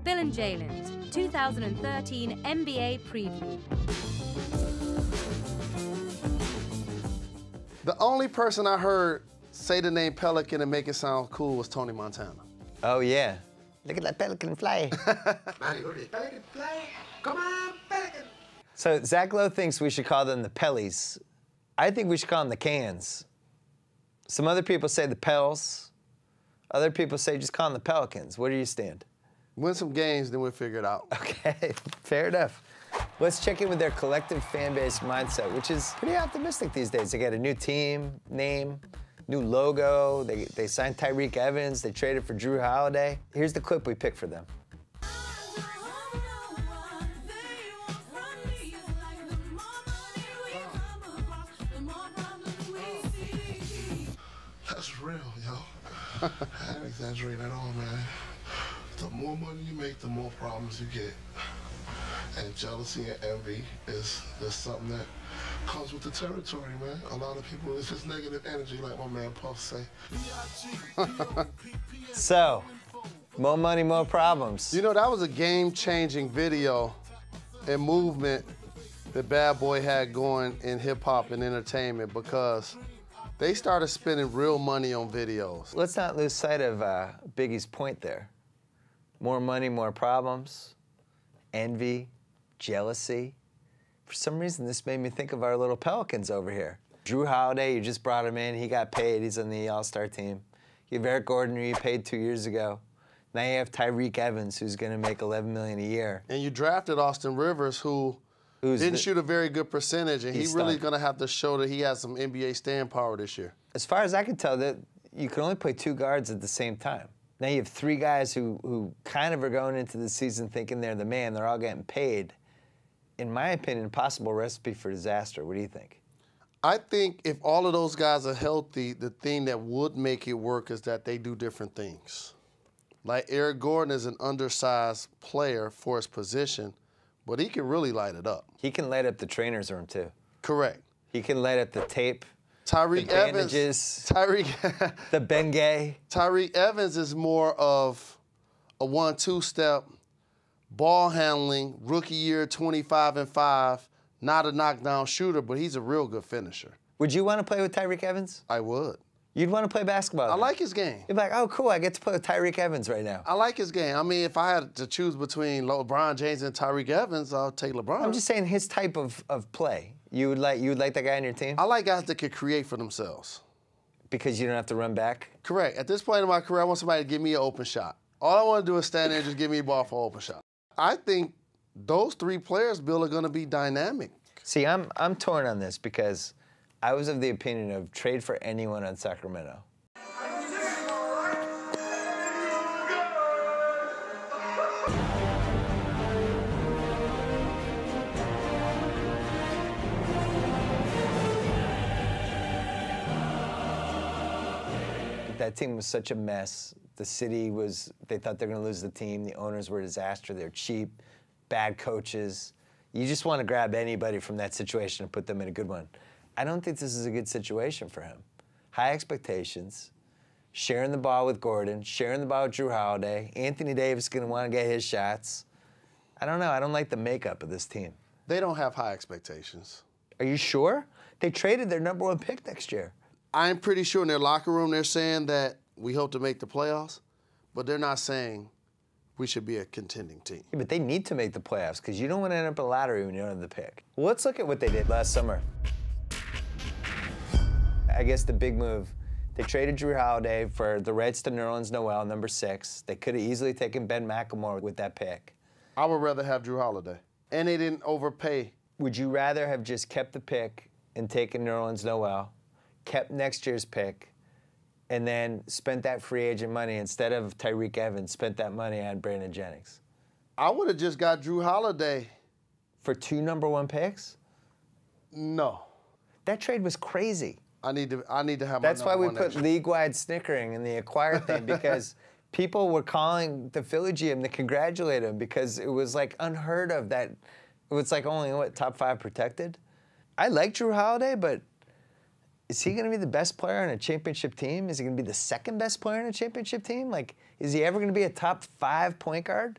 Bill and Jalen's 2013 NBA Preview. The only person I heard say the name Pelican and make it sound cool was Tony Montana. Oh, yeah. Look at that Pelican fly. Pelican fly. Come on, Pelican. So Zach Lowe thinks we should call them the Pellies. I think we should call them the Cans. Some other people say the Pels. Other people say just call them the Pelicans. Where do you stand? Win some games, then we'll figure it out. Okay, fair enough. Let's check in with their collective fan base mindset, which is pretty optimistic these days. They got a new team name, new logo. They signed Tyreke Evans. They traded for Jrue Holiday. Here's the clip we picked for them. That's real, yo. I ain't exaggerating at all, man. The more money you make, the more problems you get. And jealousy and envy is something that comes with the territory, man. A lot of people, it's just negative energy, like my man Puff say. So, more money, more problems. You know, that was a game-changing video and movement that Bad Boy had going in hip-hop and entertainment, because they started spending real money on videos. Let's not lose sight of Biggie's point there. More money, more problems, envy, jealousy. For some reason, this made me think of our little Pelicans over here. Jrue Holiday, you just brought him in. He got paid. He's on the All-Star team. You have Eric Gordon, who you paid 2 years ago. Now you have Tyreke Evans, who's going to make $11 million a year. And you drafted Austin Rivers, who didn't shoot a very good percentage, and he's really going to have to show that he has some NBA stand power this year. As far as I can tell, that you can only play 2 guards at the same time. Now you have 3 guys who kind of are going into the season thinking they're the man. They're all getting paid. In my opinion, possible recipe for disaster. What do you think? I think if all of those guys are healthy, the thing that would make it work is that they do different things. Like Eric Gordon is an undersized player for his position, but he can really light it up. He can light up the trainer's room, too. Correct. He can light up the tape, Tyreke the bandages, the Bengay. Tyreke Evans is more of a 1-2 step, ball handling, rookie year, 25 and 5, not a knockdown shooter, but he's a real good finisher. Would you want to play with Tyreke Evans? I would. You'd want to play basketball? I like his game. You'd be like, oh, cool, I get to play with Tyreke Evans right now. I like his game. I mean, if I had to choose between LeBron James and Tyreke Evans, I'll take LeBron. I'm just saying his type of play. You would like that guy on your team? I like guys that could create for themselves. Because you don't have to run back? Correct. At this point in my career, I want somebody to give me an open shot. All I want to do is stand there and just give me a ball for an open shot. I think those 3 players, Bill, are going to be dynamic. See, I'm torn on this because I was of the opinion of trade for anyone on Sacramento. That team was such a mess. The city they thought they were going to lose the team. The owners were a disaster. They're cheap, bad coaches. You just want to grab anybody from that situation and put them in a good one. I don't think this is a good situation for him. High expectations, sharing the ball with Gordon, sharing the ball with Jrue Holiday. Anthony Davis is going to want to get his shots. I don't know. I don't like the makeup of this team. They don't have high expectations. Are you sure? They traded their #1 pick next year. I'm pretty sure in their locker room they're saying that we hope to make the playoffs, but they're not saying we should be a contending team. Yeah, but they need to make the playoffs because you don't want to end up in a lottery when you don't have the pick. Well, let's look at what they did last summer. I guess the big move, they traded Jrue Holiday for the rights to Nerlens Noel, #6. They could have easily taken Ben McLemore with that pick. I would rather have Jrue Holiday. And they didn't overpay. Would you rather have just kept the pick and taken Nerlens Noel, kept next year's pick, and then spent that free agent money instead of Tyreke Evans, spent that money on Brandon Jennings? I would have just got Jrue Holiday. For 2 #1 picks? No. That trade was crazy. I need to have my That's why we put extra. League-wide snickering in the acquire thing, because people were calling the Philly GM to congratulate him because it was like unheard of that it was like only, what, top 5 protected? I like Jrue Holiday, but is he going to be the best player on a championship team? Is he going to be the 2nd best player on a championship team? Like, is he ever going to be a top 5 point guard?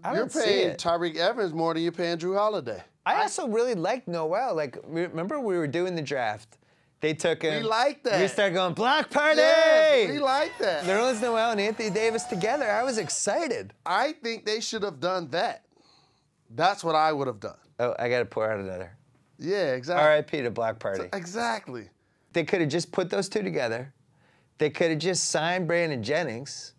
I You're don't see paying it. Tyreek Evans more than you're paying Drew Holiday. I also really like Noel. Like, remember we were doing the draft. They took him. We like that. We started going, block party! Yes, we like that. Nerlens Noel and Anthony Davis together. I was excited. I think they should have done that. That's what I would have done. Oh, I got to pour out another. Yeah, exactly. R.I.P. to block party. Exactly. They could have just put those two together. They could have just signed Brandon Jennings.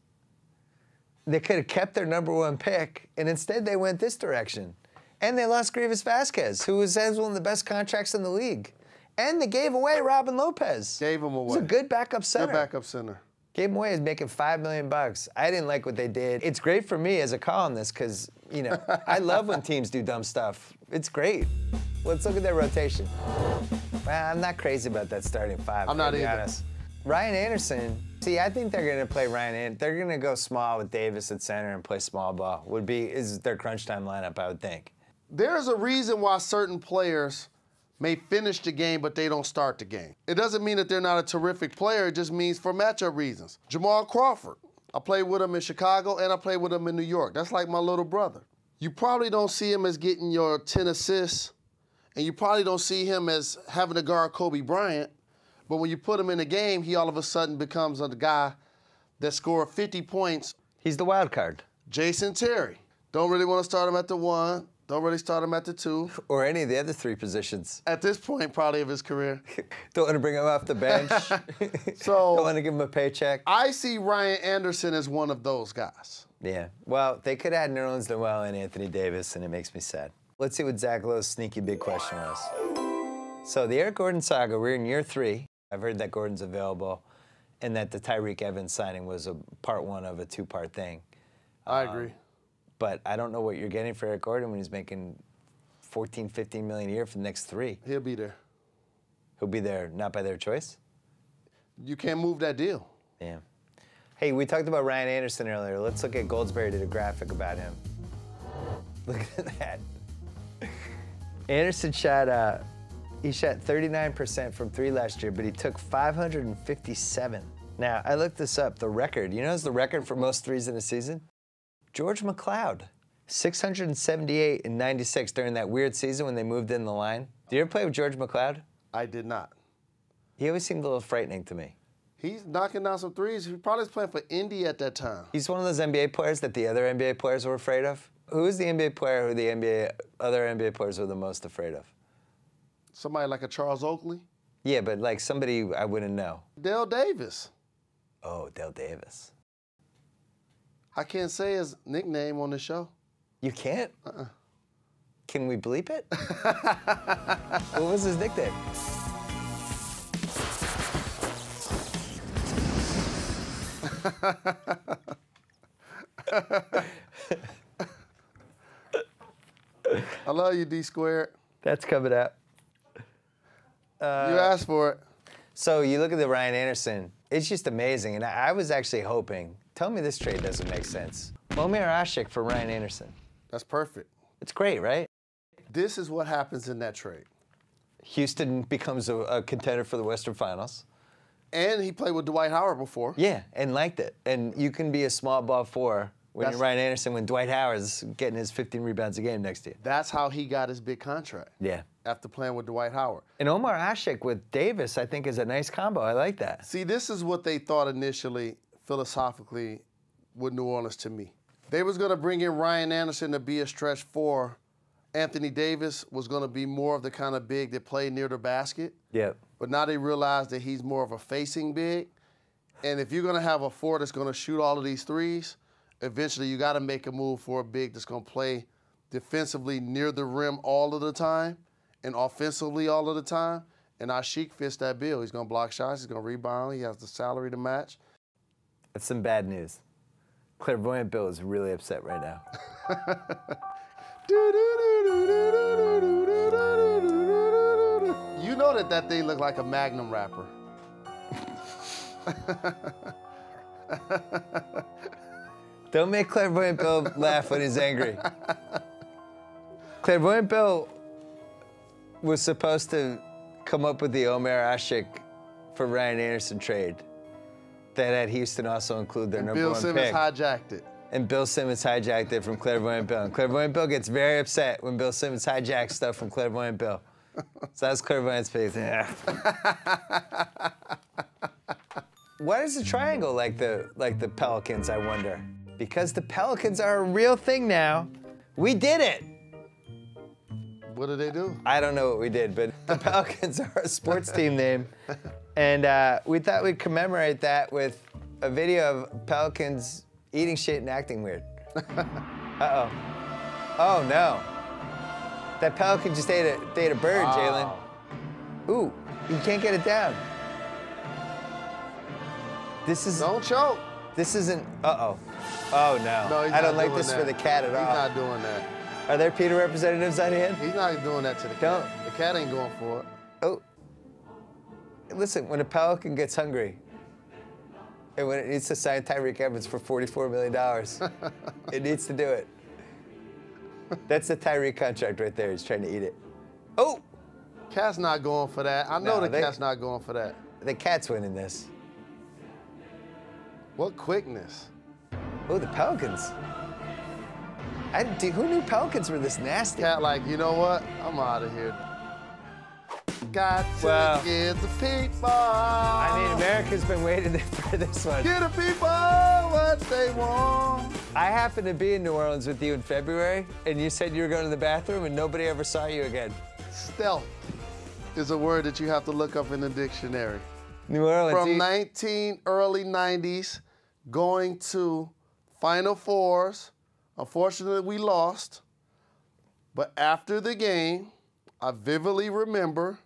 They could have kept their #1 pick, and instead they went this direction. And they lost Grievous Vasquez, who has one of the best contracts in the league. And they gave away Robin Lopez. Gave him away. He's a good backup center. Good backup center. Gave him away. He's making $5 million. I didn't like what they did. It's great for me as a columnist because, you know, I love when teams do dumb stuff. It's great. Let's look at their rotation. Well, I'm not crazy about that starting five. I'm not to be either. honest. Ryan Anderson. See, I think they're going to play Ryan Anderson. They're going to go small with Davis at center and play small ball. Is their crunch time lineup, I would think. There's a reason why certain players may finish the game, but they don't start the game. It doesn't mean that they're not a terrific player. It just means for matchup reasons. Jamal Crawford. I played with him in Chicago, and I played with him in New York. That's like my little brother. You probably don't see him as getting your 10 assists, and you probably don't see him as having to guard Kobe Bryant, but when you put him in the game, he all of a sudden becomes a guy that scored 50 points. He's the wild card. Jason Terry. Don't really want to start him at the 1. Don't really start him at the 2. Or any of the other 3 positions. At this point, probably, of his career. Don't want to bring him off the bench. So Don't want to give him a paycheck. I see Ryan Anderson as one of those guys. Yeah. Well, they could add Nerlens Noel and Anthony Davis, and it makes me sad. Let's see what Zach Lowe's sneaky big question was. So the Eric Gordon saga, we're in year 3. I've heard that Gordon's available and that the Tyreek Evans signing was a part 1 of a 2-part thing. I agree. But I don't know what you're getting for Eric Gordon when he's making $14, $15 million a year for the next 3. He'll be there. He'll be there, not by their choice? You can't move that deal. Yeah. Hey, we talked about Ryan Anderson earlier. Let's look at Goldsberry did a graphic about him. Look at that. Anderson shot, he shot 39% from 3 last year, but he took 557. Now, I looked this up, the record. You know what's the record for most threes in a season? George McLeod, 678 and 96 during that weird season when they moved in the line. Did you ever play with George McLeod? I did not. He always seemed a little frightening to me. He's knocking down some threes. He probably was playing for Indy at that time. He's one of those NBA players that the other NBA players were afraid of. Who is the NBA player who the other NBA players were the most afraid of? Somebody like a Charles Oakley? Yeah, but like somebody I wouldn't know. Dale Davis. Oh, Dale Davis. I can't say his nickname on the show. You can't? Can we bleep it? What was his nickname? I love you, D Squared. That's coming out. You asked for it. So you look at the Ryan Anderson, it's just amazing. And I was actually hoping, tell me this trade doesn't make sense. Omer Ashik for Ryan Anderson. That's perfect. It's great, right? This is what happens in that trade. Houston becomes a contender for the Western Finals. And he played with Dwight Howard before. Yeah, and liked it. And you can be a small ball 4 when you're Ryan Anderson, when Dwight Howard's getting his 15 rebounds a game next to you. That's how he got his big contract. Yeah. After playing with Dwight Howard. And Omar Ashik with Davis, I think, is a nice combo. I like that. See, this is what they thought initially, philosophically, with New Orleans to me. They was going to bring in Ryan Anderson to be a stretch 4. Anthony Davis was going to be more of the kind of big that played near the basket. Yep. But now they realize that he's more of a facing big. And if you're going to have a 4 that's going to shoot all of these threes, eventually you got to make a move for a big that's going to play defensively near the rim all of the time and offensively all of the time. And Ashik fits that bill. He's going to block shots. He's going to rebound. He has the salary to match. That's some bad news. Clairvoyant Bill is really upset right now. You know that thing looked like a Magnum wrapper. Don't make Clairvoyant Bill laugh when he's angry. Clairvoyant Bill was supposed to come up with the Omer Ashik for Ryan Anderson trade that had Houston also include their And number Bill 1 Simmons pick. hijacked it. And Bill Simmons hijacked it from Clairvoyant Bill. And Clairvoyant Bill gets very upset when Bill Simmons hijacks stuff from Clairvoyant Bill. So that's Clairvoyant's piece. Yeah. Why is the triangle like the Pelicans, I wonder? Because the Pelicans are a real thing now. We did it. What did they do? I don't know what we did, but the Pelicans are a sports team name. And we thought we'd commemorate that with a video of Pelicans eating shit and acting weird. Uh-oh. Oh, no. That Pelican just ate a bird, Wow. Jalen. Ooh, you can't get it down. This is... Don't choke. This isn't... Uh-oh. Oh, no. No, he's I don't not like doing this that. for the cat at all. He's not doing that. Are there PETA representatives on hand? He's not doing that to the cat. The cat ain't going for it. Oh. Listen, when a Pelican gets hungry, and when it needs to sign Tyreek Evans for $44 million, it needs to do it. That's the Tyreek contract right there. He's trying to eat it. Oh! Cat's not going for that. I know No, the cat's not going for that. The cat's winning this. What quickness. Oh, the Pelicans. Who knew Pelicans were this nasty? Cat like, you know what? I'm out of here. Got to give the people. I mean, America's been waiting for this one. Give the people what they want. I happened to be in New Orleans with you in February, and you said you were going to the bathroom, and nobody ever saw you again. Stealth is a word that you have to look up in the dictionary. New Orleans. From early 90s, going to Final Fours. Unfortunately, we lost. But after the game, I vividly remember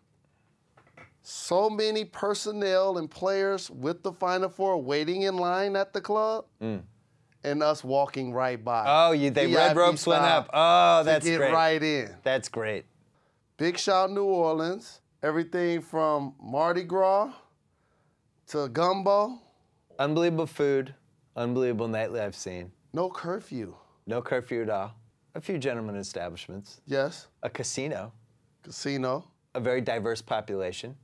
so many personnel and players with the Final Four waiting in line at the club and us walking right by. Oh, the red ropes went up. Oh, that's great. To get right in. That's great. Big shout New Orleans. Everything from Mardi Gras to gumbo. Unbelievable food. Unbelievable nightlife scene. No curfew. No curfew at all. A few gentlemen establishments. Yes. A casino. Casino. A very diverse population.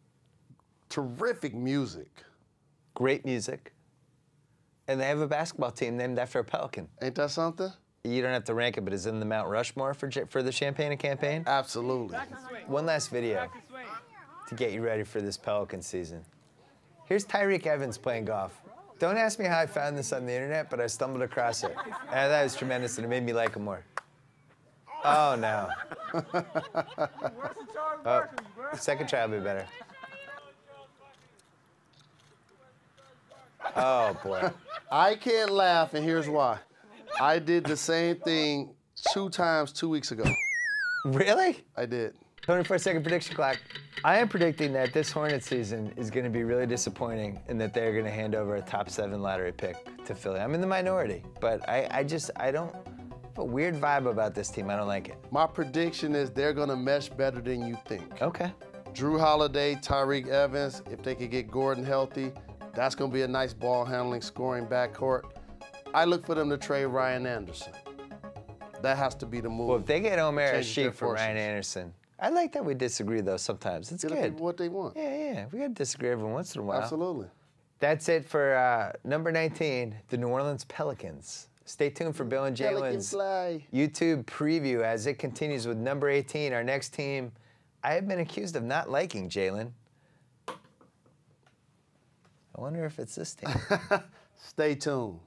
Terrific music. Great music. And they have a basketball team named after a Pelican. Ain't that something? You don't have to rank it, but is it in the Mount Rushmore for the Champagne campaign? Absolutely. One last video to get you ready for this Pelican season. Here's Tyreek Evans playing golf. Don't ask me how I found this on the internet, but I stumbled across it. And that was tremendous, and it made me like him more. Oh, no. Oh, second try will be better. Oh, boy. I can't laugh, and here's why. I did the same thing 2 times 2 weeks ago. Really? I did. 24-second prediction clock. I am predicting that this Hornets season is going to be really disappointing and that they're going to hand over a top 7 lottery pick to Philly. I'm in the minority, but I don't have a weird vibe about this team. I don't like it. My prediction is they're going to mesh better than you think. Okay. Drew Holiday, Tyreek Evans, if they could get Gordon healthy, that's going to be a nice ball handling, scoring backcourt. I look for them to trade Ryan Anderson. That has to be the move. Well, if they get Omer Change Sheik their for Ryan fortunes. Anderson, I like that we disagree, though, sometimes. It's Give the good. people what they want. Yeah. We got to disagree every once in a while. Absolutely. That's it for number 19, the New Orleans Pelicans. Stay tuned for Bill and Jalen's YouTube preview as it continues with number 18, our next team. I have been accused of not liking, Jalen. I wonder if it's this team. Stay tuned.